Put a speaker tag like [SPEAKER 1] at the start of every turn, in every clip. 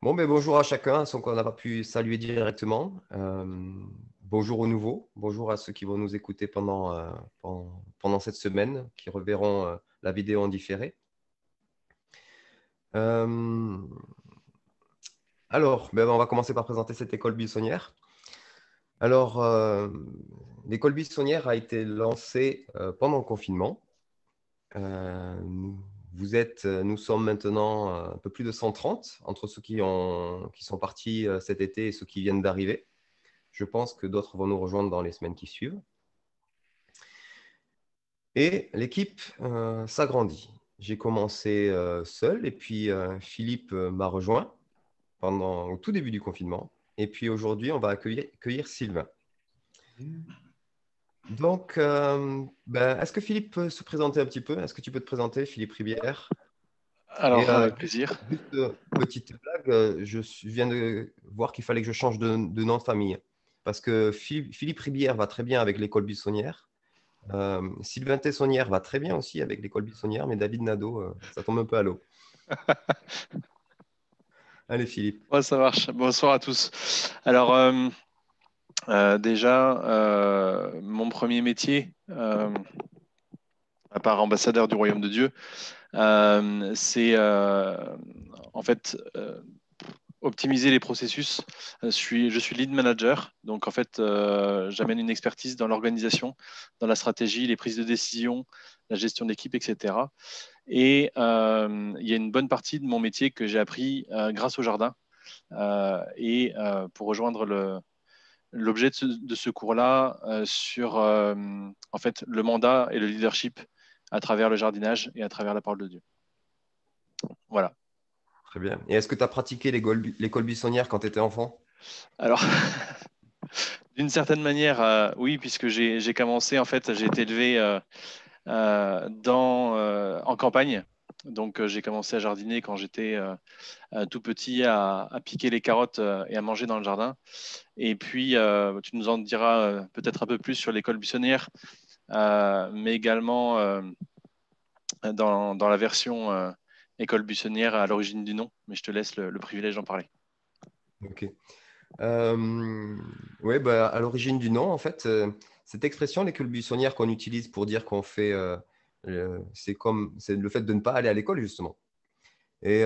[SPEAKER 1] Bon, ben, bonjour à chacun, sans qu'on n'a pas pu saluer directement. Bonjour aux nouveaux, bonjour à ceux qui vont nous écouter pendant cette semaine, qui reverront la vidéo en différé. Euh, alors, ben, on va commencer par présenter cette école buissonnière. Alors, l'école buissonnière a été lancée pendant le confinement. Nous sommes maintenant un peu plus de 130 entre ceux qui sont partis cet été et ceux qui viennent d'arriver. Je pense que d'autres vont nous rejoindre dans les semaines qui suivent. Et l'équipe s'agrandit. J'ai commencé seul et puis Philippe m'a rejoint au tout début du confinement. Et puis aujourd'hui, on va accueillir Sylvain. Donc, est-ce que Philippe peut se présenter un petit peu? Est-ce que tu peux te présenter, Philippe Ribière? Et
[SPEAKER 2] Alors, avec plaisir.
[SPEAKER 1] juste petite blague, je viens de voir qu'il fallait que je change de nom de famille. Parce que Philippe Ribière va très bien avec l'école buissonnière. Sylvain Tessonnière va très bien aussi avec l'école buissonnière, mais David Nadeau, ça tombe un peu à l'eau. Allez, Philippe.
[SPEAKER 2] Ouais, ça marche. Bonsoir à tous. Alors, déjà, mon premier métier, à part ambassadeur du Royaume de Dieu, c'est en fait optimiser les processus. Je suis lead manager, donc en fait, j'amène une expertise dans l'organisation, dans la stratégie, les prises de décision, la gestion d'équipe, etc. Et il y a une bonne partie de mon métier que j'ai appris grâce au jardin. Pour rejoindre l'objet de ce cours-là sur en fait, le mandat et le leadership à travers le jardinage et à travers la parole de Dieu. Voilà.
[SPEAKER 1] Très bien. Et est-ce que tu as pratiqué l'école buissonnière quand tu étais enfant?
[SPEAKER 2] Alors, d'une certaine manière, oui, puisque j'ai commencé, en fait, j'ai été élevé en campagne. Donc, j'ai commencé à jardiner quand j'étais tout petit, à piquer les carottes et à manger dans le jardin. Et puis, tu nous en diras peut-être un peu plus sur l'école buissonnière, mais également dans la version école buissonnière à l'origine du nom. Mais je te laisse le privilège d'en parler.
[SPEAKER 1] Ok. Oui, à l'origine du nom, en fait, cette expression, l'école buissonnière qu'on utilise pour dire qu'on fait, c'est le fait de ne pas aller à l'école, justement. Et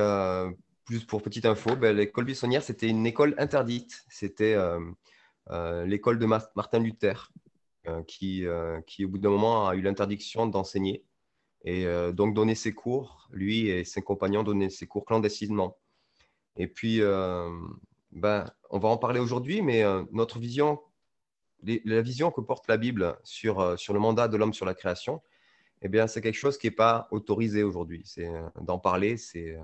[SPEAKER 1] plus pour petite info, l'école buissonnière, c'était une école interdite. C'était l'école de Martin Luther, qui, au bout d'un moment, a eu l'interdiction d'enseigner. Et donc, donner ses cours, lui et ses compagnons donnaient ses cours clandestinement. Et puis, on va en parler aujourd'hui, mais notre vision, la vision que porte la Bible sur le mandat de l'homme sur la création, eh bien, c'est quelque chose qui n'est pas autorisé aujourd'hui. D'en parler, c'est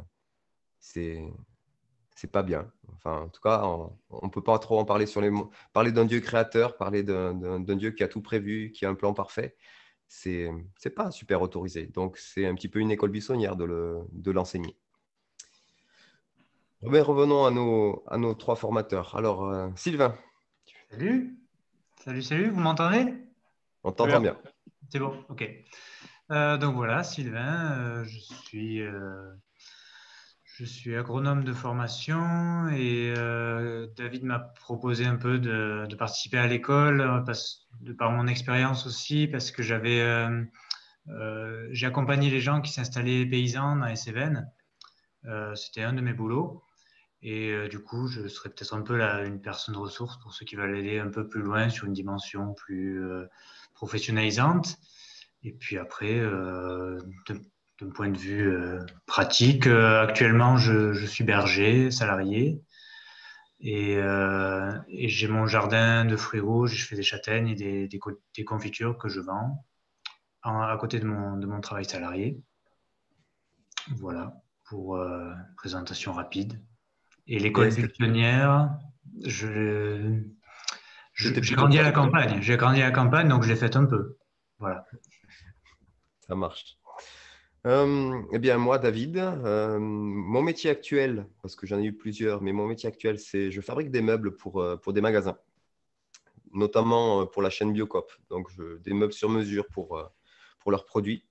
[SPEAKER 1] pas bien. Enfin, en tout cas, on ne peut pas trop en parler parler d'un Dieu créateur, parler d'un Dieu qui a tout prévu, qui a un plan parfait. C'est pas super autorisé. Donc, c'est un petit peu une école buissonnière de l'enseigner. Mais revenons à nos trois formateurs. Alors, Sylvain,
[SPEAKER 3] Salut, salut, vous m'entendez?
[SPEAKER 1] on
[SPEAKER 2] Très
[SPEAKER 1] t'entend
[SPEAKER 2] bien.
[SPEAKER 1] bien.
[SPEAKER 3] C'est bon, ok. Donc voilà, Sylvain, je suis agronome de formation et David m'a proposé un peu de participer à l'école de par mon expérience aussi, parce que j'ai accompagné les gens qui s'installaient paysans dans les Cévennes. C'était un de mes boulots. Et du coup, je serais peut-être un peu une personne ressource pour ceux qui veulent aller un peu plus loin sur une dimension plus professionnalisante. Et puis après, d'un point de vue pratique, actuellement, je suis berger, salarié. Et j'ai mon jardin de fruits rouges, je fais des châtaignes et des confitures que je vends à côté de mon travail salarié. Voilà, pour présentation rapide. Et
[SPEAKER 1] Et
[SPEAKER 3] l'école
[SPEAKER 1] est-ce que
[SPEAKER 3] buissonnière,
[SPEAKER 1] c'était
[SPEAKER 3] j'ai
[SPEAKER 1] plutôt
[SPEAKER 3] grandi à la
[SPEAKER 1] pratique?
[SPEAKER 3] campagne. J'ai grandi à la campagne, donc je l'ai fait un peu. Voilà.
[SPEAKER 1] Ça marche. Eh bien, moi, David, mon métier actuel, parce que j'en ai eu plusieurs, mais mon métier actuel, c'est je fabrique des meubles pour des magasins, notamment pour la chaîne Biocoop. Donc, des meubles sur mesure pour leurs produits.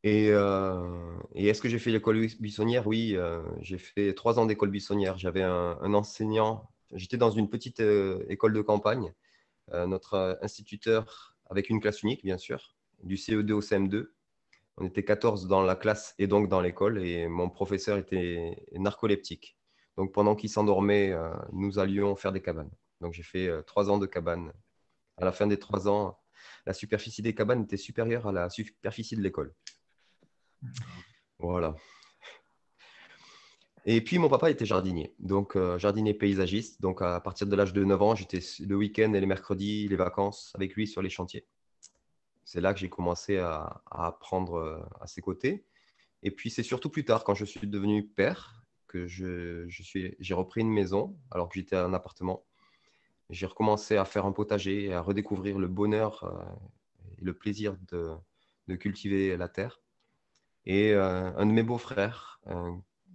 [SPEAKER 1] Et est-ce que j'ai fait l'école buissonnière? Oui, j'ai fait 3 ans d'école buissonnière. J'avais un enseignant. J'étais dans une petite école de campagne. Notre instituteur, avec une classe unique, bien sûr, du CE2 au CM2. On était 14 dans la classe et donc dans l'école. Et mon professeur était narcoleptique. Donc, pendant qu'il s'endormait, nous allions faire des cabanes. Donc, j'ai fait 3 ans de cabane. À la fin des 3 ans, la superficie des cabanes était supérieure à la superficie de l'école. Voilà. Et puis, mon papa était jardinier, donc jardinier paysagiste. Donc, à partir de l'âge de 9 ans, j'étais le week-end et les mercredis, les vacances avec lui sur les chantiers. C'est là que j'ai commencé à apprendre à ses côtés. Et puis, c'est surtout plus tard, quand je suis devenu père, que j'ai repris une maison alors que j'étais en appartement. J'ai recommencé à faire un potager et à redécouvrir le bonheur et le plaisir de cultiver la terre. Et un de mes beaux-frères,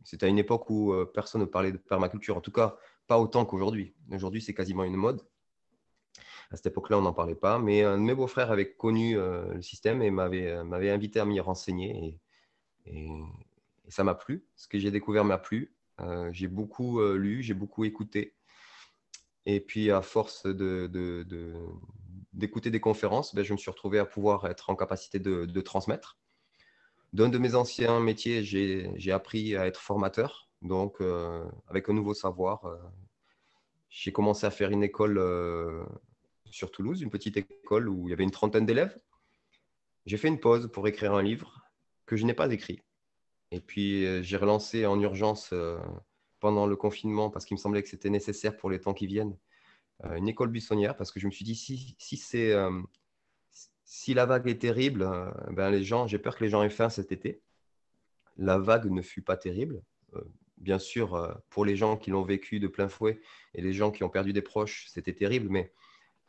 [SPEAKER 1] c'était à une époque où personne ne parlait de permaculture, en tout cas pas autant qu'aujourd'hui. Aujourd'hui, c'est quasiment une mode. À cette époque-là, on n'en parlait pas. Mais un de mes beaux-frères avait connu le système et m'avait invité à m'y renseigner. Et ça m'a plu. Ce que j'ai découvert m'a plu. J'ai beaucoup lu, j'ai beaucoup écouté. Et puis, à force d'écouter des conférences, ben, je me suis retrouvé à pouvoir être en capacité de transmettre. D'un de mes anciens métiers, j'ai appris à être formateur. Donc, avec un nouveau savoir, j'ai commencé à faire une école sur Toulouse, une petite école où il y avait une trentaine d'élèves. J'ai fait une pause pour écrire un livre que je n'ai pas écrit. Et puis, j'ai relancé en urgence pendant le confinement parce qu'il me semblait que c'était nécessaire pour les temps qui viennent, une école buissonnière parce que je me suis dit, si la vague est terrible, ben j'ai peur que les gens aient faim cet été. La vague ne fut pas terrible. Bien sûr, pour les gens qui l'ont vécu de plein fouet et les gens qui ont perdu des proches, c'était terrible, mais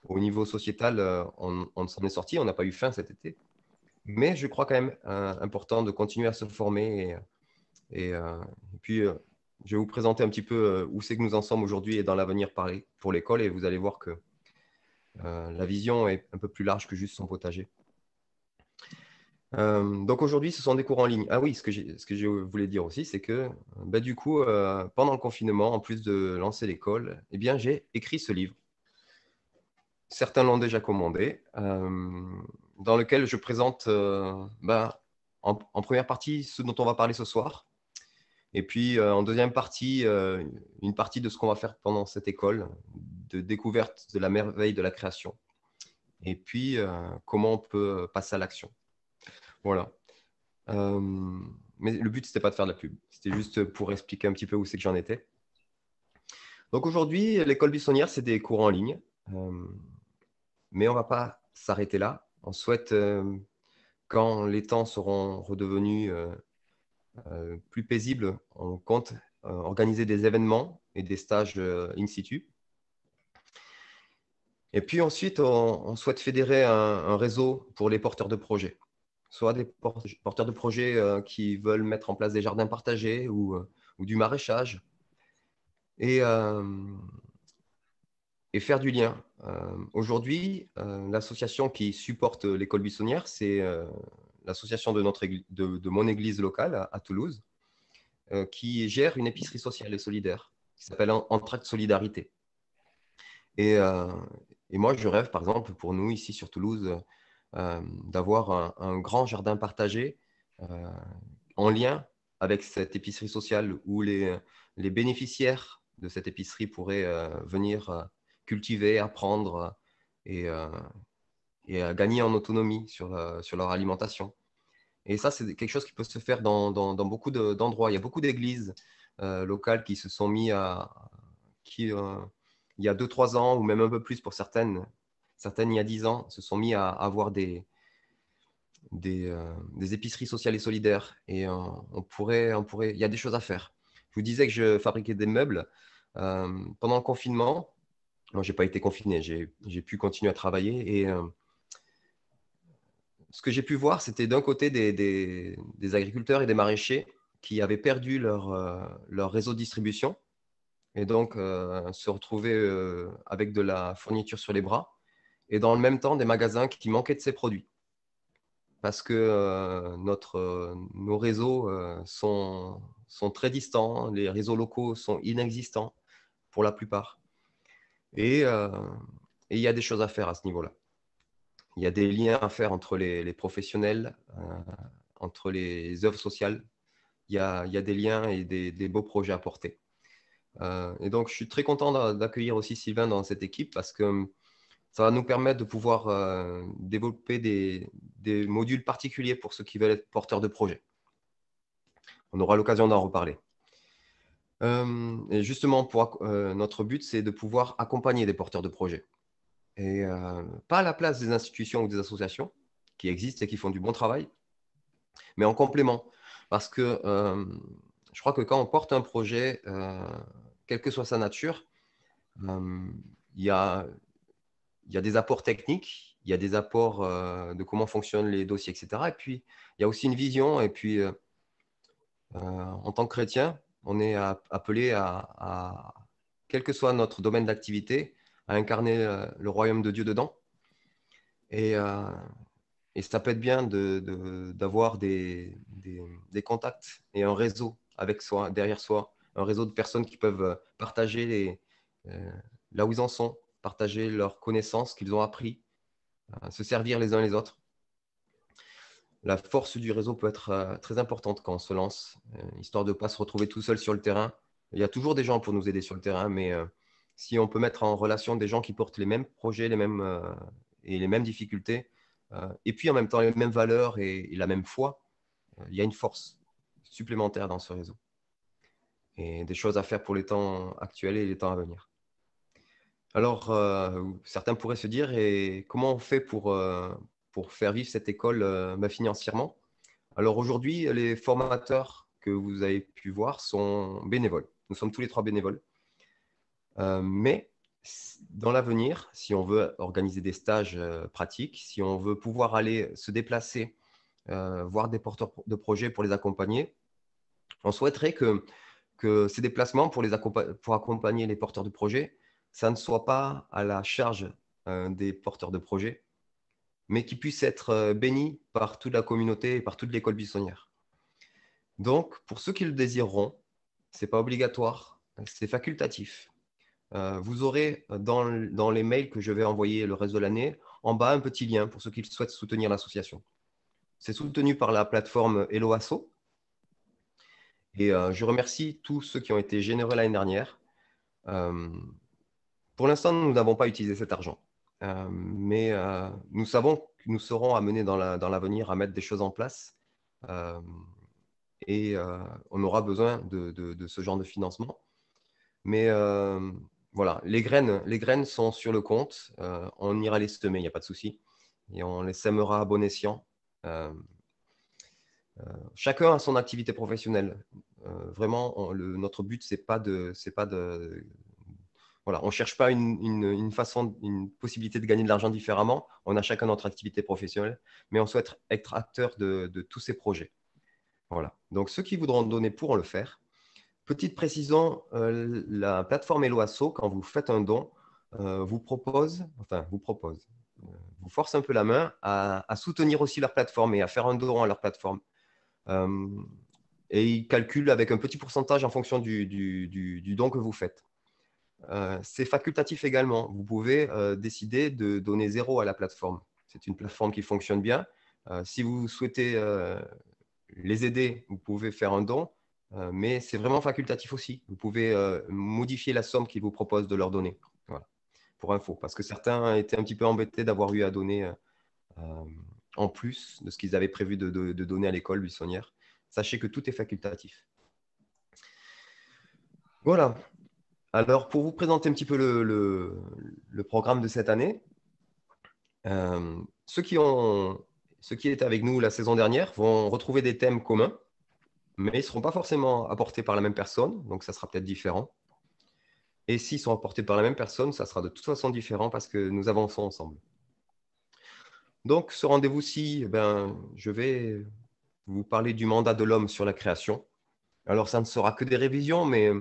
[SPEAKER 1] au niveau sociétal, on s'en est sorti, on n'a pas eu faim cet été. Mais je crois quand même important de continuer à se former. Et puis, je vais vous présenter un petit peu où c'est que nous en sommes aujourd'hui et dans l'avenir pour l'école. Et vous allez voir que la vision est un peu plus large que juste son potager. Donc aujourd'hui, ce sont des cours en ligne. Ah oui, ce que je voulais dire aussi, c'est que du coup, pendant le confinement, en plus de lancer l'école, eh bien, j'ai écrit ce livre. Certains l'ont déjà commandé, dans lequel je présente en première partie ce dont on va parler ce soir. Et puis en deuxième partie, une partie de ce qu'on va faire pendant cette école, de découverte de la merveille de la création. Et puis, comment on peut passer à l'action. Voilà. Mais le but, ce n'était pas de faire de la pub. C'était juste pour expliquer un petit peu où c'est que j'en étais. Donc aujourd'hui, l'école buissonnière, c'est des cours en ligne. Mais on ne va pas s'arrêter là. On souhaite, quand les temps seront redevenus plus paisibles, on compte organiser des événements et des stages in situ. Et puis ensuite, on souhaite fédérer un réseau pour les porteurs de projets. Soit des porteurs de projets qui veulent mettre en place des jardins partagés ou du maraîchage. Et faire du lien. Aujourd'hui, l'association qui supporte l'école buissonnière, c'est l'association de mon église locale à Toulouse, qui gère une épicerie sociale et solidaire qui s'appelle Entracte Solidarité. Et moi, je rêve, par exemple, pour nous, ici sur Toulouse, d'avoir un grand jardin partagé en lien avec cette épicerie sociale où les bénéficiaires de cette épicerie pourraient venir cultiver, apprendre et gagner en autonomie sur leur alimentation. Et ça, c'est quelque chose qui peut se faire dans beaucoup d'endroits. Il y a beaucoup d'églises locales qui se sont mis il y a 2-3 ans, ou même un peu plus pour certaines il y a 10 ans, se sont mis à avoir des épiceries sociales et solidaires. Et il y a des choses à faire. Je vous disais que je fabriquais des meubles. Pendant le confinement, moi, je n'ai pas été confiné, j'ai pu continuer à travailler. Et ce que j'ai pu voir, c'était d'un côté des agriculteurs et des maraîchers qui avaient perdu leur réseau de distribution et donc se retrouvaient avec de la fourniture sur les bras. Et dans le même temps, des magasins qui manquaient de ces produits. parce que nos réseaux sont très distants. Les réseaux locaux sont inexistants pour la plupart. Et il y a des choses à faire à ce niveau-là. Il y a des liens à faire entre les professionnels, entre les œuvres sociales. Il y a des liens et des beaux projets à porter. Et donc, je suis très content d'accueillir aussi Sylvain dans cette équipe parce que ça va nous permettre de pouvoir développer des modules particuliers pour ceux qui veulent être porteurs de projets. On aura l'occasion d'en reparler. Et justement, notre but, c'est de pouvoir accompagner des porteurs de projets. Et pas à la place des institutions ou des associations qui existent et qui font du bon travail, mais en complément. Parce que je crois que quand on porte un projet, quelle que soit sa nature, il y a des apports techniques, il y a des apports de comment fonctionnent les dossiers, etc. Et puis, il y a aussi une vision. Et puis, en tant que chrétien, on est appelé à, quel que soit notre domaine d'activité, à incarner le royaume de Dieu dedans. Et ça peut être bien d'avoir des contacts et un réseau avec soi, derrière soi, un réseau de personnes qui peuvent partager là où ils en sont, partager leurs connaissances qu'ils ont appris, se servir les uns les autres. La force du réseau peut être très importante quand on se lance, histoire de ne pas se retrouver tout seul sur le terrain. Il y a toujours des gens pour nous aider sur le terrain, mais si on peut mettre en relation des gens qui portent les mêmes projets et les mêmes difficultés, et puis en même temps les mêmes valeurs et la même foi, il y a une force supplémentaire dans ce réseau. Et des choses à faire pour les temps actuels et les temps à venir. Alors, certains pourraient se dire, et comment on fait pour faire vivre cette école financièrement? Alors aujourd'hui, les formateurs que vous avez pu voir sont bénévoles. Nous sommes tous les 3 bénévoles. Mais dans l'avenir, si on veut organiser des stages pratiques, si on veut pouvoir aller se déplacer, voir des porteurs de projets pour les accompagner, on souhaiterait que ces déplacements pour accompagner les porteurs de projets, ça ne soit pas à la charge des porteurs de projets, mais qui puissent être bénis par toute la communauté et par toute l'école buissonnière. Donc, pour ceux qui le désireront, ce n'est pas obligatoire, c'est facultatif. Vous aurez dans les mails que je vais envoyer le reste de l'année, en bas un petit lien pour ceux qui souhaitent soutenir l'association. C'est soutenu par la plateforme Helloasso. Et je remercie tous ceux qui ont été généreux l'année dernière. Pour l'instant, nous n'avons pas utilisé cet argent. Mais nous savons que nous serons amenés dans l'avenir à mettre des choses en place. Et on aura besoin de ce genre de financement. Mais voilà, les graines sont sur le compte. On ira les semer, il n'y a pas de souci. Et on les sèmera à bon escient. Chacun a son activité professionnelle. Vraiment, notre but, c'est pas de voilà, on ne cherche pas une possibilité de gagner de l'argent différemment. On a chacun notre activité professionnelle, mais on souhaite être acteur de tous ces projets. Voilà. Donc, ceux qui voudront donner pourront le faire. Petite précision, la plateforme Helloasso, quand vous faites un don, vous force un peu la main à soutenir aussi leur plateforme et à faire un don à leur plateforme. Et ils calculent avec un petit pourcentage en fonction du don que vous faites. C'est facultatif également. Vous pouvez décider de donner 0 à la plateforme. C'est une plateforme qui fonctionne bien. Si vous souhaitez les aider, vous pouvez faire un don, mais c'est vraiment facultatif aussi. Vous pouvez modifier la somme qu'ils vous proposent de leur donner. Voilà. Pour info, parce que certains étaient un petit peu embêtés d'avoir eu à donner en plus de ce qu'ils avaient prévu de donner à l'école buissonnière. Sachez que tout est facultatif. Voilà. Alors, pour vous présenter un petit peu le programme de cette année, ceux qui étaient avec nous la saison dernière vont retrouver des thèmes communs, mais ils ne seront pas forcément apportés par la même personne, donc ça sera peut-être différent. Et s'ils sont apportés par la même personne, ça sera de toute façon différent parce que nous avançons ensemble. Donc, ce rendez-vous-ci, je vais vous parler du mandat de l'homme sur la création. Alors, ça ne sera que des révisions, mais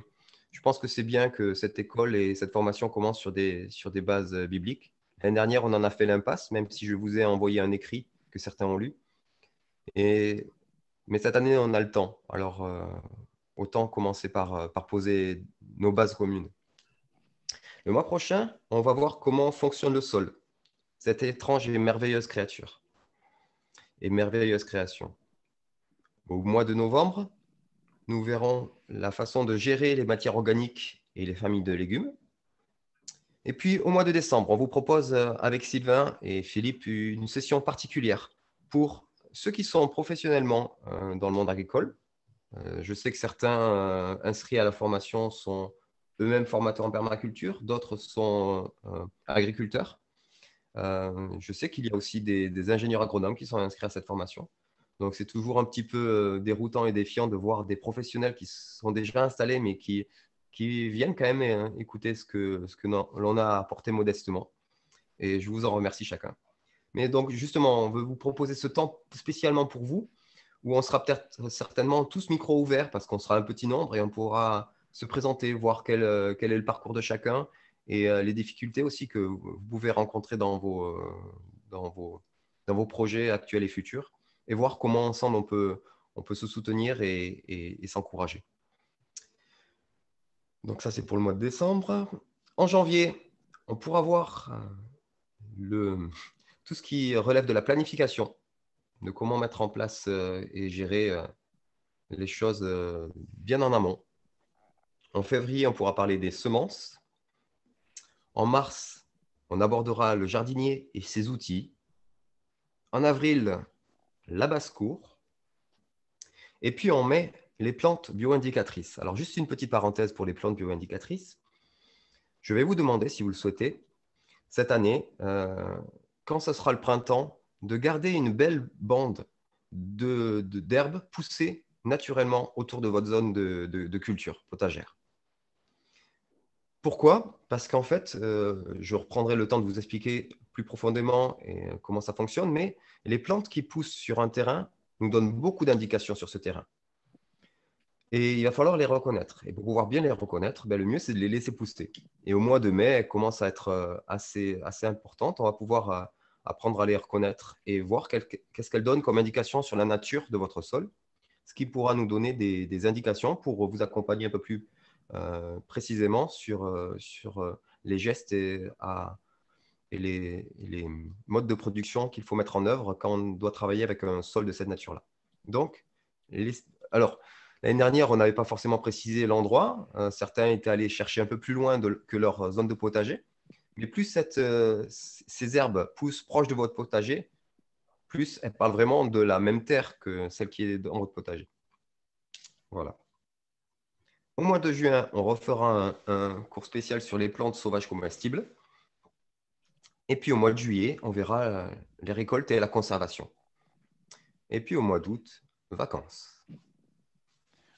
[SPEAKER 1] je pense que c'est bien que cette école et cette formation commencent sur des bases bibliques. L'année dernière, on en a fait l'impasse, même si je vous ai envoyé un écrit que certains ont lu. Mais cette année, on a le temps. Alors, autant commencer par poser nos bases communes. Le mois prochain, on va voir comment fonctionne le sol, cette étrange et merveilleuse créature et merveilleuse création. Au mois de novembre, nous verrons la façon de gérer les matières organiques et les familles de légumes. Et puis, au mois de décembre, on vous propose avec Sylvain et Philippe une session particulière pour ceux qui sont professionnellement dans le monde agricole. Je sais que certains inscrits à la formation sont eux-mêmes formateurs en permaculture, d'autres sont agriculteurs. Je sais qu'il y a aussi des ingénieurs agronomes qui sont inscrits à cette formation. Donc, c'est toujours un petit peu déroutant et défiant de voir des professionnels qui sont déjà installés, mais qui viennent quand même écouter ce que l'on a apporté modestement. Et je vous en remercie chacun. Mais donc, justement, on veut vous proposer ce temps spécialement pour vous, où on sera peut-être certainement tous micro ouverts parce qu'on sera un petit nombre et on pourra se présenter, voir quel est le parcours de chacun et les difficultés aussi que vous pouvez rencontrer dans vos projets actuels et futurs et voir comment ensemble on peut se soutenir et s'encourager. Donc ça, c'est pour le mois de décembre. En janvier, on pourra voir tout ce qui relève de la planification, de comment mettre en place et gérer les choses bien en amont. En février, on pourra parler des semences. En mars, on abordera le jardinier et ses outils. En avril, la basse-cour. Et puis en mai, les plantes bioindicatrices. Alors, juste une petite parenthèse pour les plantes bioindicatrices. Je vais vous demander, si vous le souhaitez, cette année, quand ce sera le printemps, de garder une belle bande d'herbes poussées naturellement autour de votre zone de culture potagère. Pourquoi? Parce qu'en fait, je reprendrai le temps de vous expliquer plus profondément comment ça fonctionne, mais les plantes qui poussent sur un terrain nous donnent beaucoup d'indications sur ce terrain. Et il va falloir les reconnaître. Et pour pouvoir bien les reconnaître, le mieux, c'est de les laisser pousser. Et au mois de mai, elles commencent à être assez importantes. On va pouvoir apprendre à les reconnaître et voir qu'est-ce qu'elles donnent comme indication sur la nature de votre sol, ce qui pourra nous donner des indications pour vous accompagner un peu plus précisément sur les gestes et les modes de production qu'il faut mettre en œuvre quand on doit travailler avec un sol de cette nature-là. Donc, alors, l'année dernière, on n'avait pas forcément précisé l'endroit. Certains étaient allés chercher un peu plus loin que leur zone de potager. Mais plus ces herbes poussent proches de votre potager, plus elles parlent vraiment de la même terre que celle qui est dans votre potager. Voilà. Au mois de juin, on refera un cours spécial sur les plantes sauvages comestibles. Et puis au mois de juillet, on verra les récoltes et la conservation. Et puis au mois d'août, vacances.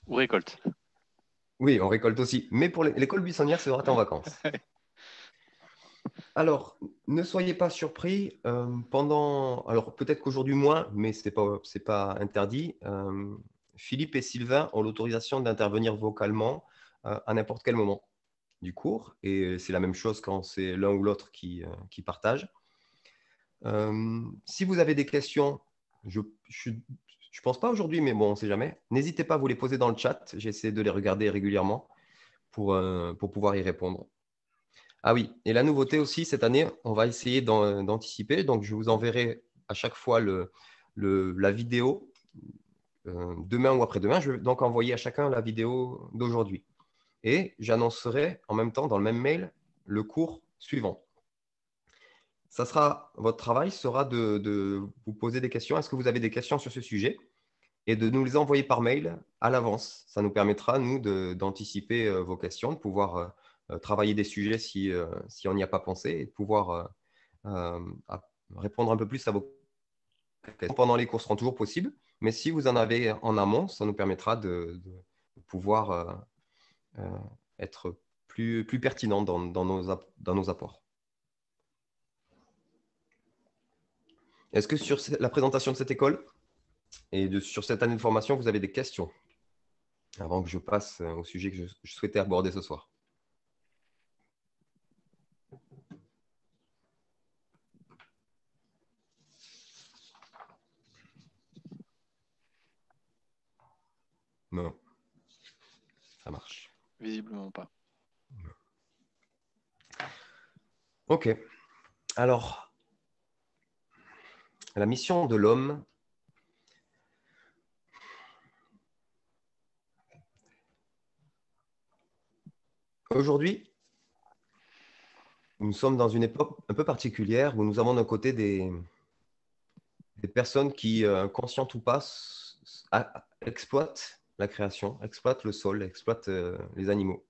[SPEAKER 2] Ou récolte.
[SPEAKER 1] Oui, on récolte aussi. Mais pour l'école buissonnière, c'est vraiment en vacances. Alors, ne soyez pas surpris. Alors, peut-être qu'aujourd'hui moins, mais ce n'est pas interdit. Philippe et Sylvain ont l'autorisation d'intervenir vocalement à n'importe quel moment du cours. Et c'est la même chose quand c'est l'un ou l'autre qui partage. Si vous avez des questions, je ne pense pas aujourd'hui, mais bon, on ne sait jamais. N'hésitez pas à vous les poser dans le chat. J'essaie de les regarder régulièrement pour pouvoir y répondre. Ah oui, et la nouveauté aussi, cette année, on va essayer d'anticiper. Donc, je vous enverrai à chaque fois la vidéo demain ou après-demain. Je vais donc envoyer à chacun la vidéo d'aujourd'hui. Et j'annoncerai en même temps, dans le même mail, le cours suivant. Votre travail sera de vous poser des questions. Est-ce que vous avez des questions sur ce sujet? Et de nous les envoyer par mail à l'avance. Ça nous permettra, nous, d'anticiper vos questions, de pouvoir travailler des sujets si on n'y a pas pensé et de pouvoir répondre un peu plus à vos questions. Pendant les cours seront toujours possibles, mais si vous en avez en amont, ça nous permettra de pouvoir être plus pertinent dans nos apports. Est-ce que sur la présentation de cette école et sur cette année de formation, vous avez des questions avant que je passe au sujet que je souhaitais aborder ce soir? Non, ça marche.
[SPEAKER 2] Visiblement pas.
[SPEAKER 1] Ok. Alors, la mission de l'homme, aujourd'hui, nous sommes dans une époque un peu particulière où nous avons d'un côté des personnes qui, conscientes ou pas, exploitent la création, exploitent le sol, exploitent les animaux.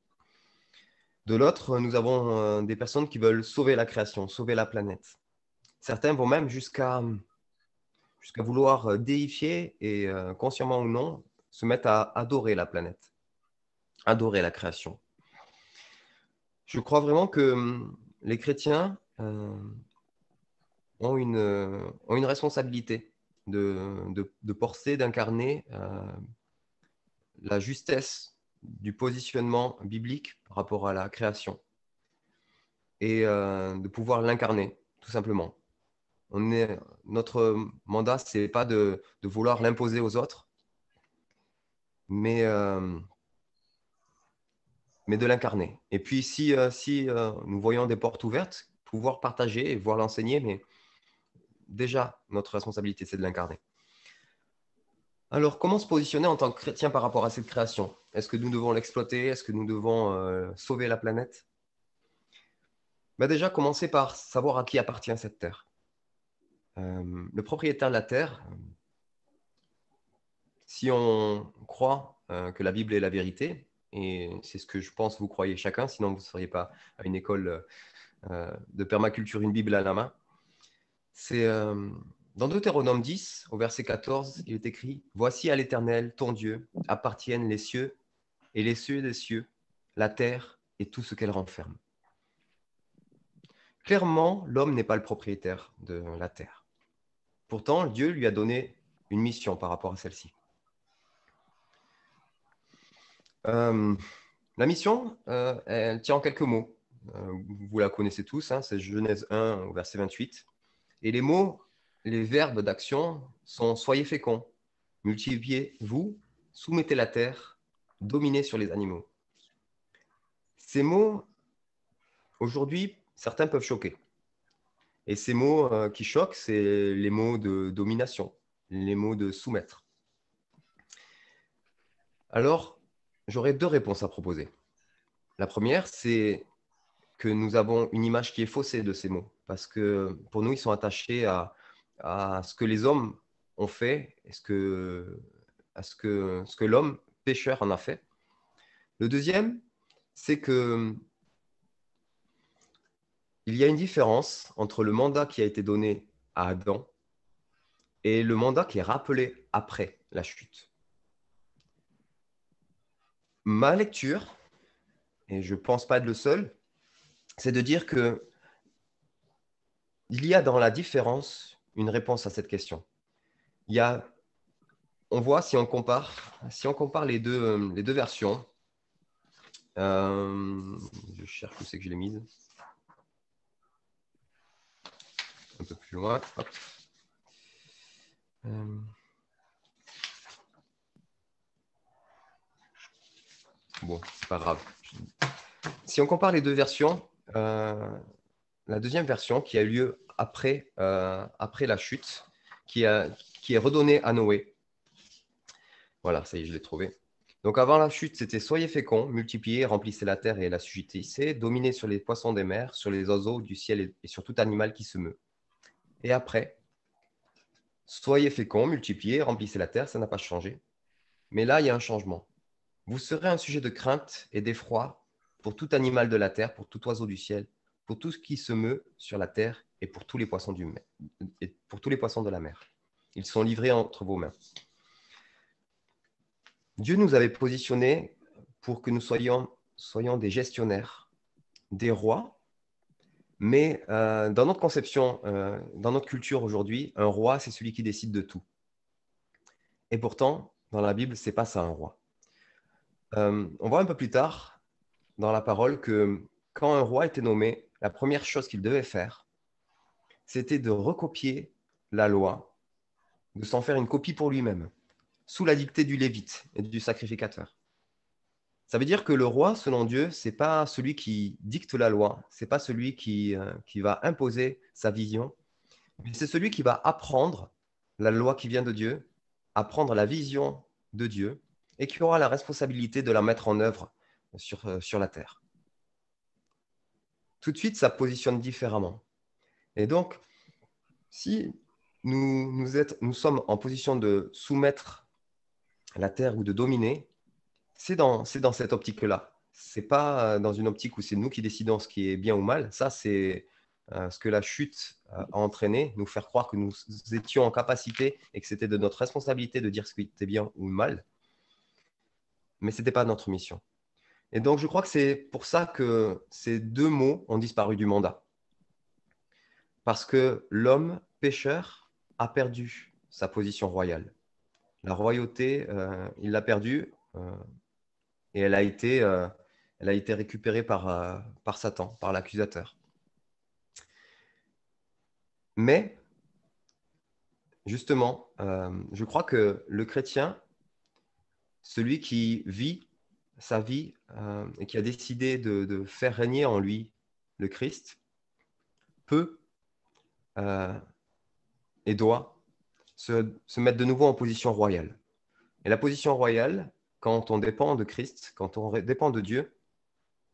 [SPEAKER 1] De l'autre, nous avons des personnes qui veulent sauver la création, sauver la planète. Certains vont même jusqu'à vouloir déifier et, consciemment ou non, se mettre à adorer la planète, adorer la création. Je crois vraiment que les chrétiens ont une responsabilité de porter, d'incarner la justesse du positionnement biblique par rapport à la création et de pouvoir l'incarner, tout simplement. Notre mandat, ce n'est pas de vouloir l'imposer aux autres, mais de l'incarner. Et puis, si nous voyons des portes ouvertes, pouvoir partager et voir l'enseigner, mais déjà, notre responsabilité, c'est de l'incarner. Alors, comment se positionner en tant que chrétien par rapport à cette création? Est-ce que nous devons l'exploiter? Est-ce que nous devons sauver la planète? Déjà, commencer par savoir à qui appartient cette terre. Le propriétaire de la terre, si on croit que la Bible est la vérité, et c'est ce que je pense vous croyez chacun, sinon vous ne seriez pas à une école de permaculture, une Bible à la main, c'est dans Deutéronome 10, au verset 14, il est écrit « Voici à l'Éternel, ton Dieu, appartiennent les cieux et les cieux des cieux, la terre et tout ce qu'elle renferme. » Clairement, l'homme n'est pas le propriétaire de la terre. Pourtant, Dieu lui a donné une mission par rapport à celle-ci. La mission, elle tient en quelques mots. Vous la connaissez tous, hein, c'est Genèse 1, au verset 28. Et les mots, les verbes d'action sont « soyez féconds, multipliez-vous, soumettez la terre, dominez sur les animaux ». Ces mots, aujourd'hui, certains peuvent choquer. Et ces mots qui choquent, c'est les mots de domination, les mots de soumettre. Alors, j'aurais deux réponses à proposer. La première, c'est que nous avons une image qui est faussée de ces mots, parce que pour nous, ils sont attachés à ce que les hommes ont fait, à ce que l'homme pécheur en a fait. Le deuxième, c'est que il y a une différence entre le mandat qui a été donné à Adam et le mandat qui est rappelé après la chute. Ma lecture, et je ne pense pas être le seul, c'est de dire que il y a dans la différence une réponse à cette question. On voit si on compare les deux versions. Je cherche où c'est que je l'ai mise. Un peu plus loin. Hop. Bon, c'est pas grave. Si on compare les deux versions, la deuxième version qui a eu lieu après la chute, qui est redonnée à Noé. Voilà, ça y est, je l'ai trouvé. Donc avant la chute, c'était « Soyez féconds, multipliez, remplissez la terre et l'assujettissez, dominez sur les poissons des mers, sur les oiseaux du ciel et sur tout animal qui se meut. » Et après, « Soyez féconds, multipliez, remplissez la terre », ça n'a pas changé. Mais là, il y a un changement. « Vous serez un sujet de crainte et d'effroi pour tout animal de la terre, pour tout oiseau du ciel, pour tout ce qui se meut sur la terre et pour tous les poissons de la mer. Ils sont livrés entre vos mains. » Dieu nous avait positionnés pour que nous soyons des gestionnaires, des rois, mais dans notre conception, dans notre culture aujourd'hui, un roi, c'est celui qui décide de tout. Et pourtant, dans la Bible, ce n'est pas ça un roi. On voit un peu plus tard dans la parole que quand un roi était nommé, la première chose qu'il devait faire, c'était de recopier la loi, de s'en faire une copie pour lui-même. sous la dictée du lévite et du sacrificateur. Ça veut dire que le roi, selon Dieu, ce n'est pas celui qui dicte la loi, ce n'est pas celui qui va imposer sa vision, mais c'est celui qui va apprendre la loi qui vient de Dieu, apprendre la vision de Dieu, et qui aura la responsabilité de la mettre en œuvre sur la terre. Tout de suite, ça positionne différemment. Et donc, si nous sommes en position de soumettre la terre ou de dominer, c'est dans cette optique-là. Ce n'est pas dans une optique où c'est nous qui décidons ce qui est bien ou mal. Ça, c'est ce que la chute a entraîné, nous faire croire que nous étions en capacité et que c'était de notre responsabilité de dire ce qui était bien ou mal. Mais ce n'était pas notre mission. Et donc, je crois que c'est pour ça que ces deux mots ont disparu du mandat. Parce que l'homme pécheur a perdu sa position royale. La royauté, il l'a perdue et elle a été récupérée par Satan, par l'accusateur. Mais, justement, je crois que le chrétien, celui qui vit sa vie et qui a décidé de faire régner en lui le Christ, peut et doit se mettre de nouveau en position royale. Et la position royale, quand on dépend de Christ, quand on dépend de Dieu,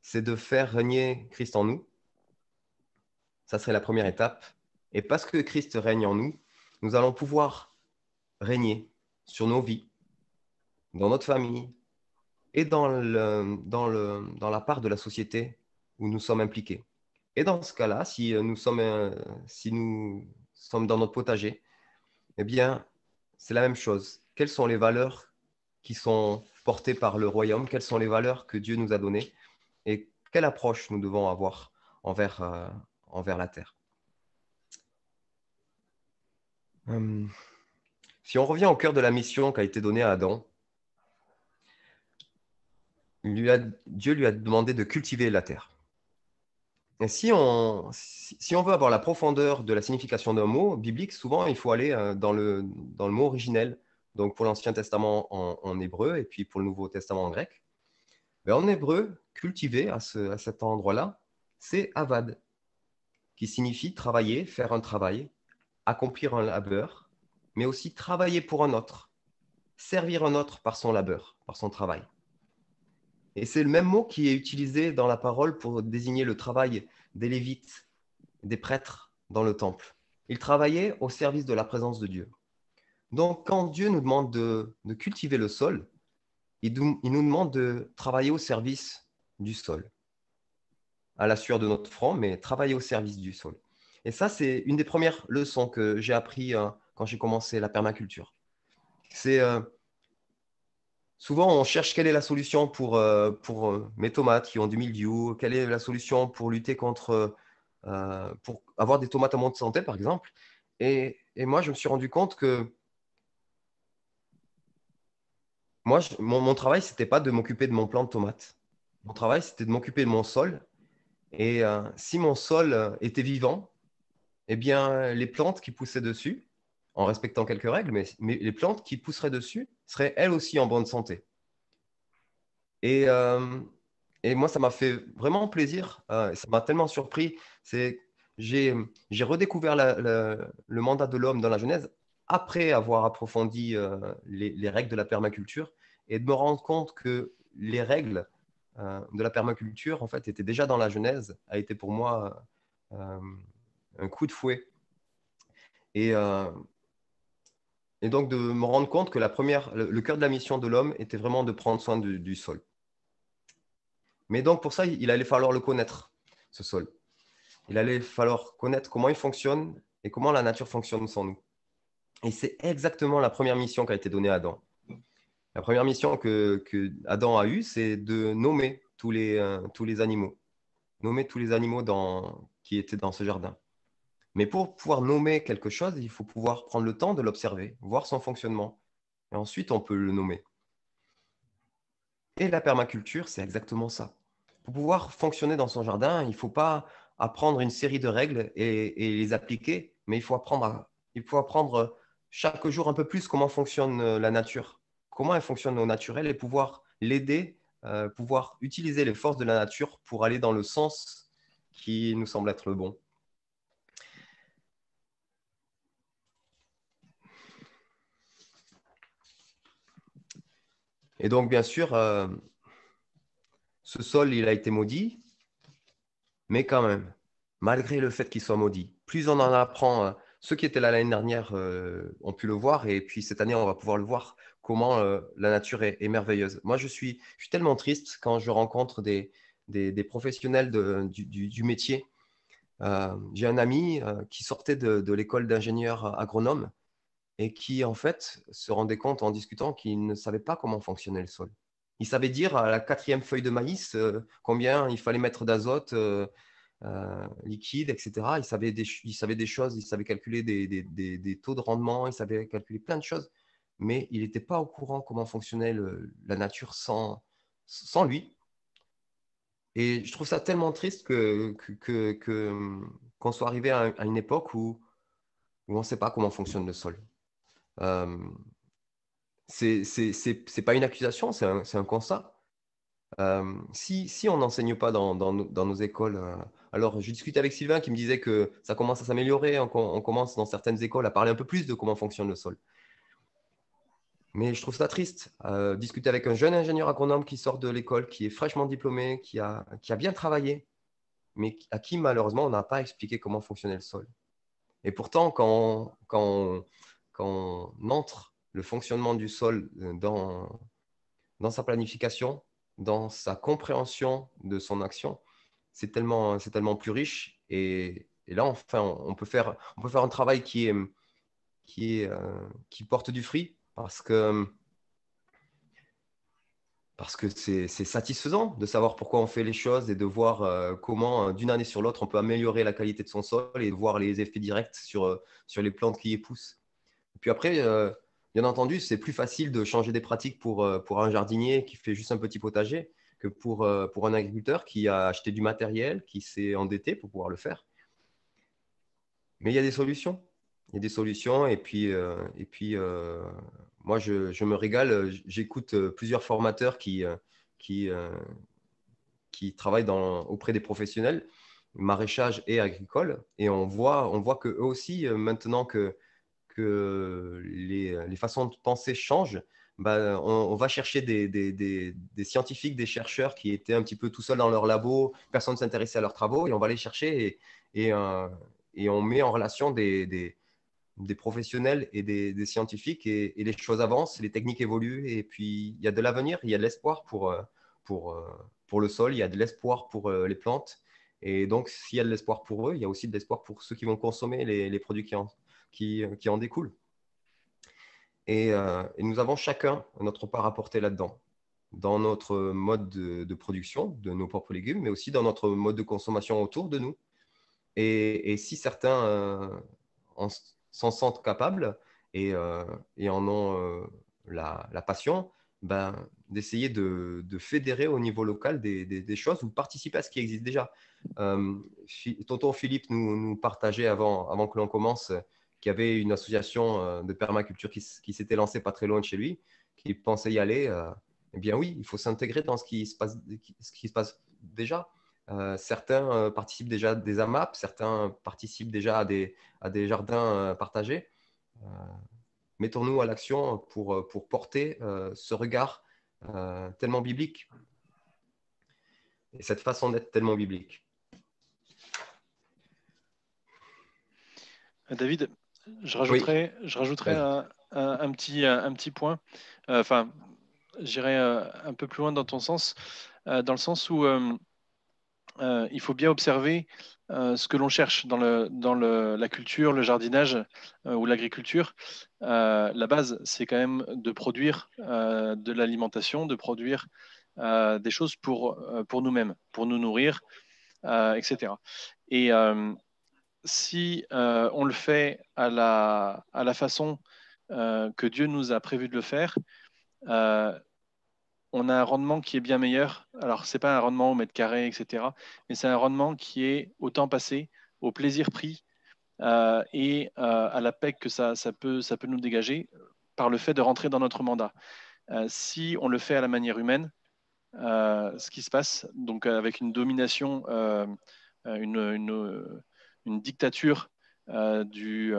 [SPEAKER 1] c'est de faire régner Christ en nous. Ça serait la première étape. Et parce que Christ règne en nous, nous allons pouvoir régner sur nos vies, dans notre famille et dans la part de la société où nous sommes impliqués. Et dans ce cas-là, si nous sommes dans notre potager, eh bien, c'est la même chose. Quelles sont les valeurs qui sont portées par le royaume? Quelles sont les valeurs que Dieu nous a données? Et quelle approche nous devons avoir envers la terre? Si on revient au cœur de la mission qui a été donnée à Adam, Dieu lui a demandé de cultiver la terre. Et si on veut avoir la profondeur de la signification d'un mot biblique, souvent il faut aller dans le mot originel. Donc pour l'Ancien Testament en hébreu et puis pour le Nouveau Testament en grec. Mais en hébreu, cultiver à cet endroit-là, c'est avad, qui signifie travailler, faire un travail, accomplir un labeur, mais aussi travailler pour un autre, servir un autre par son labeur, par son travail. Et c'est le même mot qui est utilisé dans la parole pour désigner le travail des Lévites, des prêtres dans le temple. Ils travaillaient au service de la présence de Dieu. Donc, quand Dieu nous demande de cultiver le sol, il nous demande de travailler au service du sol, à la sueur de notre front, mais travailler au service du sol. Et ça, c'est une des premières leçons que j'ai appris quand j'ai commencé la permaculture. C'est souvent, on cherche quelle est la solution pour mes tomates qui ont du mildiou, quelle est la solution pour lutter contre, pour avoir des tomates en bonne santé, par exemple. Et moi, je me suis rendu compte que moi, mon travail, ce n'était pas de m'occuper de mon plant de tomates. Mon travail, c'était de m'occuper de mon sol. Et si mon sol était vivant, eh bien, les plantes qui poussaient dessus, en respectant quelques règles, mais les plantes qui pousseraient dessus seraient elles aussi en bonne santé. Et moi, ça m'a fait vraiment plaisir. Ça m'a tellement surpris. J'ai redécouvert le mandat de l'homme dans la Genèse après avoir approfondi les règles de la permaculture et de me rendre compte que les règles de la permaculture, en fait, étaient déjà dans la Genèse, a été pour moi un coup de fouet. Et donc, de me rendre compte que le cœur de la mission de l'homme était vraiment de prendre soin du sol. Mais donc, pour ça, il allait falloir le connaître, ce sol. Il allait falloir connaître comment il fonctionne et comment la nature fonctionne sans nous. Et c'est exactement la première mission qui a été donnée à Adam. La première mission que Adam a eue, c'est de nommer tous les animaux. Nommer tous les animaux qui étaient dans ce jardin. Mais pour pouvoir nommer quelque chose, il faut pouvoir prendre le temps de l'observer, voir son fonctionnement. Et ensuite, on peut le nommer. Et la permaculture, c'est exactement ça. Pour pouvoir fonctionner dans son jardin, il ne faut pas apprendre une série de règles et les appliquer, mais il faut apprendre chaque jour un peu plus comment fonctionne la nature. comment elle fonctionne au naturel et pouvoir l'aider, pouvoir utiliser les forces de la nature pour aller dans le sens qui nous semble être le bon. Et donc, bien sûr, ce sol, il a été maudit, mais quand même, malgré le fait qu'il soit maudit, plus on en apprend, ceux qui étaient là l'année dernière ont pu le voir, et puis cette année, on va pouvoir le voir, comment la nature est merveilleuse. Moi, je suis tellement triste quand je rencontre des professionnels du métier. J'ai un ami qui sortait de l'école d'ingénieur agronome et qui, en fait, se rendait compte en discutant qu'il ne savait pas comment fonctionnait le sol. Il savait dire à la 4e feuille de maïs combien il fallait mettre d'azote liquide, etc. Il savait des choses, il savait calculer des taux de rendement, il savait calculer plein de choses, mais il n'était pas au courant comment fonctionnait la nature sans lui. Et je trouve ça tellement triste qu'on soit arrivé à une époque où on ne sait pas comment fonctionne le sol. Euh, c'est pas une accusation, c'est un constat. Si on n'enseigne pas dans nos écoles, alors je discutais avec Sylvain qui me disait que ça commence à s'améliorer, on commence dans certaines écoles à parler un peu plus de comment fonctionne le sol. Mais je trouve ça triste. Discuter avec un jeune ingénieur agronome qui sort de l'école, qui est fraîchement diplômé, qui a bien travaillé, mais à qui malheureusement on n'a pas expliqué comment fonctionnait le sol. Et pourtant, quand on entre le fonctionnement du sol dans sa planification, dans sa compréhension de son action, c'est tellement plus riche. Et là, enfin, on peut faire un travail qui porte du fruit parce que c'est satisfaisant de savoir pourquoi on fait les choses et de voir comment, d'une année sur l'autre, on peut améliorer la qualité de son sol et de voir les effets directs sur les plantes qui y poussent. Et puis après, bien entendu, c'est plus facile de changer des pratiques pour un jardinier qui fait juste un petit potager que pour un agriculteur qui a acheté du matériel, qui s'est endetté pour pouvoir le faire. Mais il y a des solutions. Il y a des solutions et puis moi, je me régale. J'écoute plusieurs formateurs qui travaillent auprès des professionnels, maraîchage et agricole. Et on voit qu'eux aussi, maintenant que les façons de penser changent, bah, on va chercher des scientifiques, des chercheurs qui étaient un petit peu tout seuls dans leur labo, personne ne s'intéressait à leurs travaux, et on va les chercher et on met en relation des professionnels et des scientifiques, et les choses avancent, les techniques évoluent, et puis il y a de l'avenir, il y a de l'espoir pour le sol, il y a de l'espoir pour les plantes. Et donc, s'il y a de l'espoir pour eux, il y a aussi de l'espoir pour ceux qui vont consommer les produits qui en découlent. Et nous avons chacun notre part à porter là-dedans, dans notre mode de production de nos propres légumes, mais aussi dans notre mode de consommation autour de nous. Et si certains s'en sentent capables et en ont la passion, ben, d'essayer de fédérer au niveau local des choses ou participer à ce qui existe déjà. Tonton Philippe nous partageait avant que l'on commence qu'il y avait une association de permaculture qui s'était lancée pas très loin de chez lui, qui pensait y aller. Eh bien oui, il faut s'intégrer dans ce qui se passe déjà. Certains participent déjà à des AMAP, certains participent déjà à des jardins partagés. Mettons-nous à l'action pour porter ce regard tellement biblique et cette façon d'être tellement biblique.
[SPEAKER 2] David, je rajouterais un petit point. Enfin, j'irai un peu plus loin dans ton sens, dans le sens où il faut bien observer ce que l'on cherche dans la culture, le jardinage ou l'agriculture. La base, c'est quand même de produire de l'alimentation, de produire des choses pour nous-mêmes, pour nous nourrir, etc. Et si on le fait à la façon que Dieu nous a prévu de le faire, on a un rendement qui est bien meilleur. Alors, ce n'est pas un rendement au mètre carré, etc., mais c'est un rendement qui est au temps passé, au plaisir pris et à la paix que ça peut nous dégager par le fait de rentrer dans notre mandat. Si on le fait à la manière humaine, ce qui se passe, donc avec une domination, une dictature du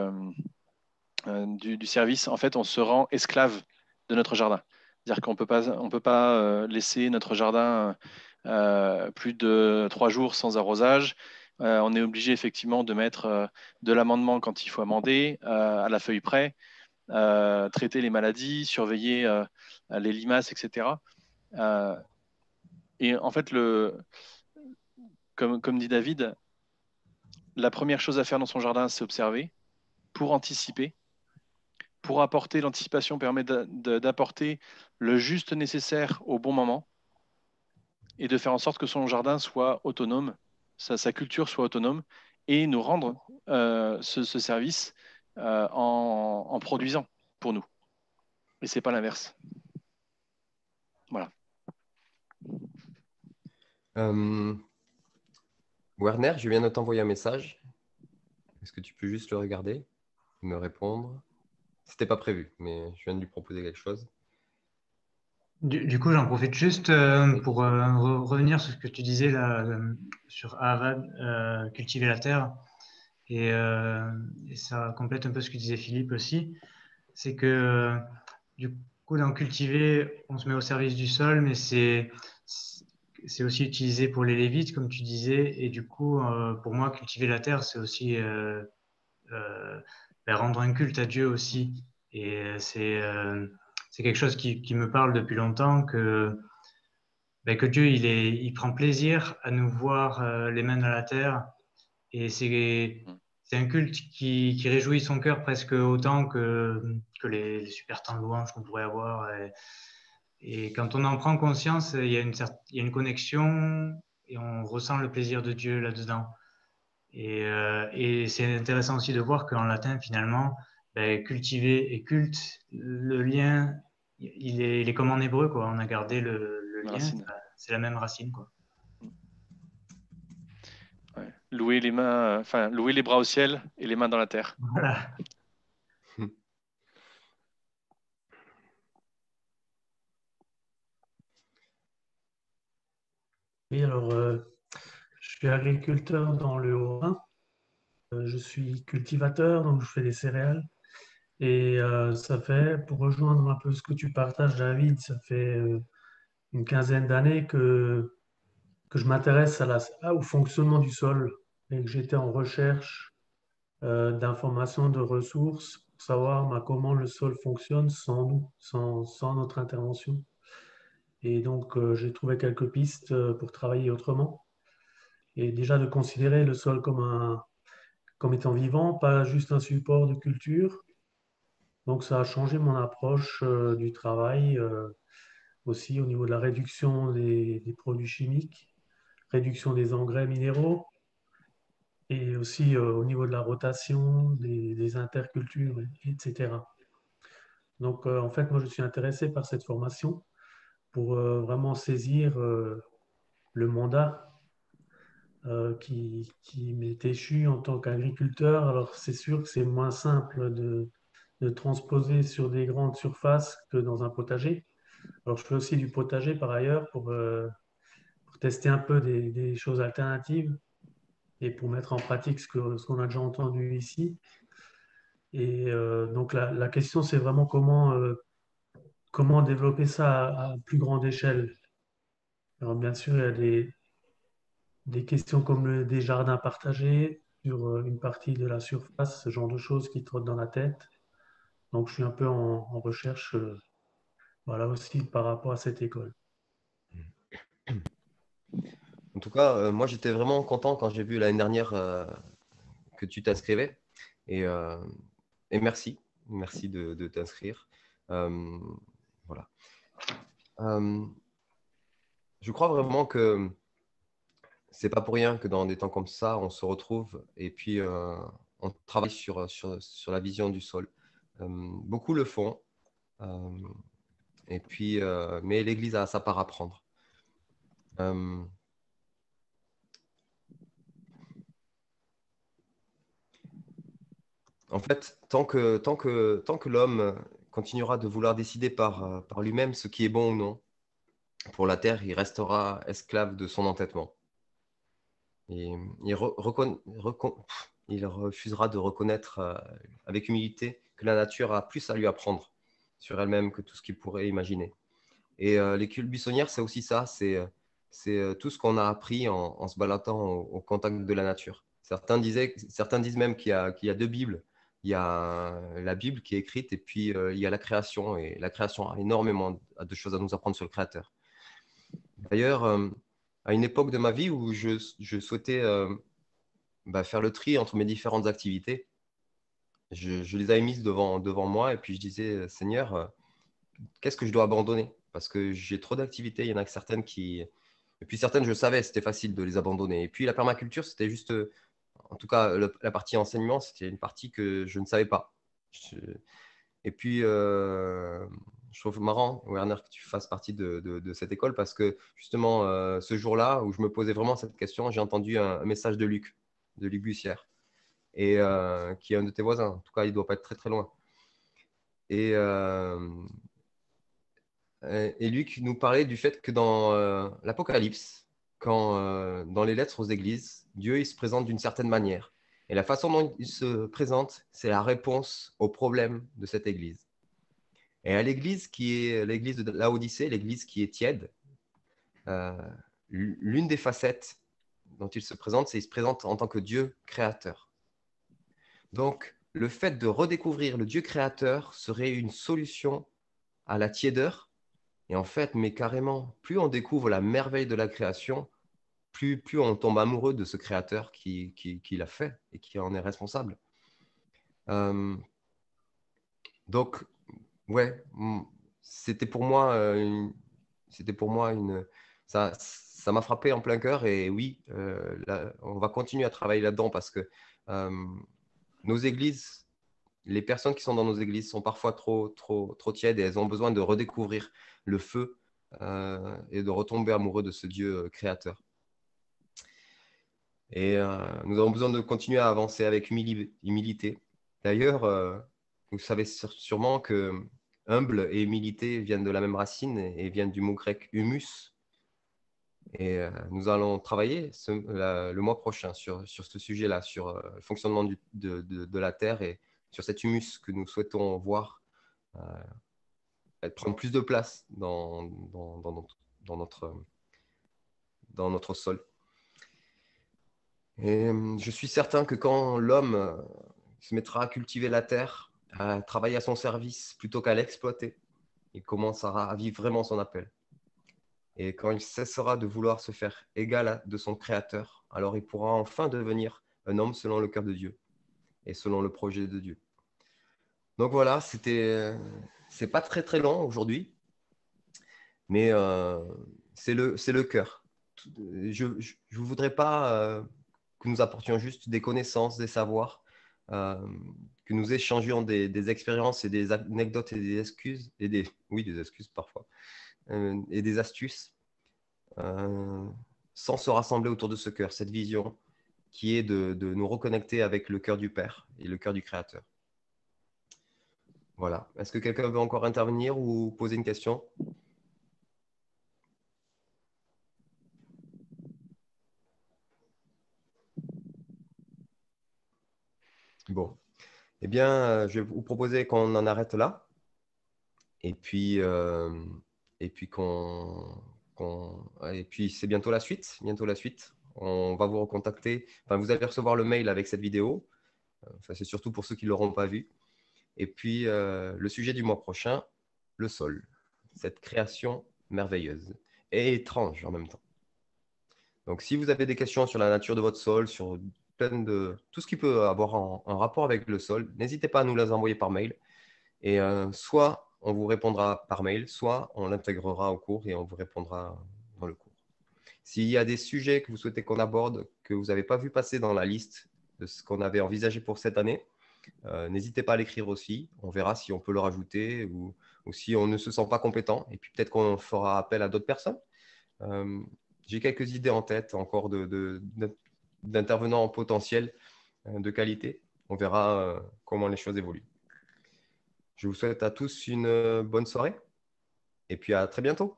[SPEAKER 2] service, en fait, on se rend esclave de notre jardin. C'est-à-dire qu'on on peut pas laisser notre jardin plus de 3 jours sans arrosage. On est obligé effectivement de mettre de l'amendement quand il faut amender, à la feuille près, traiter les maladies, surveiller les limaces, etc. Et en fait, comme dit David, la première chose à faire dans son jardin, c'est observer pour anticiper. Pour apporter l'anticipation permet d'apporter le juste nécessaire au bon moment et de faire en sorte que son jardin soit autonome, sa culture soit autonome et nous rendre ce service en produisant pour nous. Et c'est pas l'inverse. Voilà.
[SPEAKER 1] Werner, je viens de t'envoyer un message. Est-ce que tu peux juste le regarder, me répondre? C'était pas prévu, mais je viens de lui proposer quelque chose.
[SPEAKER 3] Du coup, j'en profite juste pour revenir sur ce que tu disais là, sur Avad, cultiver la terre. Et ça complète un peu ce que disait Philippe aussi. C'est que du coup, dans cultiver, on se met au service du sol, mais c'est aussi utilisé pour les lévites, comme tu disais. Et du coup, pour moi, cultiver la terre, c'est aussi rendre un culte à Dieu aussi. Et c'est quelque chose qui me parle depuis longtemps, que Dieu, il prend plaisir à nous voir les mains dans la terre. Et c'est un culte qui réjouit son cœur presque autant que les super temps de louanges qu'on pourrait avoir. Et quand on en prend conscience, il y a une connexion et on ressent le plaisir de Dieu là-dedans. Et c'est intéressant aussi de voir qu'en latin, finalement, cultiver et culte, le lien, il est comme en hébreu, quoi. On a gardé le lien,
[SPEAKER 2] Racine.
[SPEAKER 3] c'est la même racine, quoi.
[SPEAKER 2] Ouais. Louer les mains, louer les bras au ciel et les mains dans la terre.
[SPEAKER 3] Voilà.
[SPEAKER 4] Oui, alors je suis agriculteur dans le Haut-Rhin. Je suis cultivateur, donc je fais des céréales. Et ça fait, pour rejoindre un peu ce que tu partages, David, ça fait une quinzaine d'années que je m'intéresse au fonctionnement du sol et que j'étais en recherche d'informations, de ressources pour savoir comment le sol fonctionne sans nous, sans notre intervention. Et donc, j'ai trouvé quelques pistes pour travailler autrement. Et déjà de considérer le sol comme étant vivant, pas juste un support de culture. Donc, ça a changé mon approche du travail, aussi au niveau de la réduction des produits chimiques, réduction des engrais minéraux, et aussi au niveau de la rotation, des intercultures, etc. Donc, en fait, moi, je suis intéressé par cette formation pour vraiment saisir le mandat qui m'est échu en tant qu'agriculteur. Alors, c'est sûr que c'est moins simple de transposer sur des grandes surfaces que dans un potager. Alors, je fais aussi du potager par ailleurs pour tester un peu des choses alternatives et pour mettre en pratique ce qu'on a déjà entendu ici. Et donc, la question, c'est vraiment comment développer ça à plus grande échelle. Alors, bien sûr, il y a des questions comme des jardins partagés sur une partie de la surface, ce genre de choses qui trottent dans la tête. Donc, je suis un peu en recherche, voilà aussi par rapport à cette école.
[SPEAKER 1] En tout cas, moi, j'étais vraiment content quand j'ai vu l'année dernière que tu t'inscrivais. Et, euh, et merci. Merci de t'inscrire. Voilà. Je crois vraiment que c'est pas pour rien que dans des temps comme ça, on se retrouve et puis on travaille sur la vision du sol. Beaucoup le font. Et puis, mais l'Église a sa part à prendre. En fait, tant que l'homme continuera de vouloir décider par lui-même ce qui est bon ou non. Pour la terre, il restera esclave de son entêtement. Et il refusera de reconnaître avec humilité que la nature a plus à lui apprendre sur elle-même que tout ce qu'il pourrait imaginer. Et les cultes buissonnières, c'est aussi ça, c'est tout ce qu'on a appris en se baladant au contact de la nature. Certains disent même qu'il y a deux Bibles. Il y a la Bible qui est écrite et puis il y a la création. Et la création a énormément de choses à nous apprendre sur le Créateur. D'ailleurs, à une époque de ma vie où je souhaitais faire le tri entre mes différentes activités, je les avais mises devant moi et puis je disais, Seigneur, qu'est-ce que je dois abandonner? Parce que j'ai trop d'activités, il y en a certaines qui… Et puis certaines, je savais, c'était facile de les abandonner. Et puis la permaculture, c'était juste, en tout cas, la partie enseignement, c'était une partie que je ne savais pas. Et puis, je trouve marrant, Werner, que tu fasses partie de cette école parce que justement, ce jour-là où je me posais vraiment cette question, j'ai entendu un message de Luc Bussière, et qui est un de tes voisins. En tout cas, il ne doit pas être très, très loin. Et Luc nous parlait du fait que dans l'Apocalypse, quand dans les lettres aux églises, Dieu il se présente d'une certaine manière. Et la façon dont il se présente, c'est la réponse aux problèmes de cette église. Et à l'église qui est l'église de Laodicée, l'église qui est tiède, l'une des facettes dont il se présente, c'est qu'il se présente en tant que Dieu créateur. Donc, le fait de redécouvrir le Dieu créateur serait une solution à la tiédeur. Et en fait, mais carrément, plus on découvre la merveille de la création, plus on tombe amoureux de ce créateur qui l'a fait et qui en est responsable. Donc, ouais, c'était pour moi ça m'a frappé en plein cœur. Et oui, on va continuer à travailler là-dedans parce que nos églises, les personnes qui sont dans nos églises sont parfois trop tièdes et elles ont besoin de redécouvrir le feu et de retomber amoureux de ce Dieu créateur. Et nous avons besoin de continuer à avancer avec humilité. D'ailleurs, vous savez sûrement que humble et humilité viennent de la même racine et viennent du mot grec humus. Et nous allons travailler le mois prochain sur ce sujet-là, sur le fonctionnement de la terre et sur cet humus que nous souhaitons voir prendre plus de place dans notre sol. Et je suis certain que quand l'homme se mettra à cultiver la terre, à travailler à son service plutôt qu'à l'exploiter, il commencera à vivre vraiment son appel. Et quand il cessera de vouloir se faire égal de son Créateur, alors il pourra enfin devenir un homme selon le cœur de Dieu et selon le projet de Dieu. Donc voilà, c'est pas très très long aujourd'hui, mais c'est le cœur. Je ne voudrais pas que nous apportions juste des connaissances, des savoirs, que nous échangions des expériences et des anecdotes et des excuses, des excuses parfois, et des astuces, sans se rassembler autour de ce cœur, cette vision qui est de nous reconnecter avec le cœur du Père et le cœur du Créateur. Voilà. Est-ce que quelqu'un veut encore intervenir ou poser une question? Bon. Eh bien, je vais vous proposer qu'on en arrête là. Et puis c'est bientôt la suite. On va vous recontacter. Enfin, vous allez recevoir le mail avec cette vidéo. Ça, c'est surtout pour ceux qui ne l'auront pas vu. Et puis, le sujet du mois prochain, le sol. Cette création merveilleuse et étrange en même temps. Donc, si vous avez des questions sur la nature de votre sol, sur tout ce qui peut avoir un rapport avec le sol, n'hésitez pas à nous les envoyer par mail. Et soit on vous répondra par mail, soit on l'intégrera au cours et on vous répondra dans le cours. S'il y a des sujets que vous souhaitez qu'on aborde, que vous n'avez pas vu passer dans la liste de ce qu'on avait envisagé pour cette année, n'hésitez pas à l'écrire aussi. On verra si on peut le rajouter ou si on ne se sent pas compétent. Et puis peut-être qu'on fera appel à d'autres personnes. J'ai quelques idées en tête encore d'intervenants potentiels de qualité. On verra comment les choses évoluent. Je vous souhaite à tous une bonne soirée et puis à très bientôt.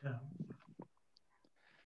[SPEAKER 4] Ciao.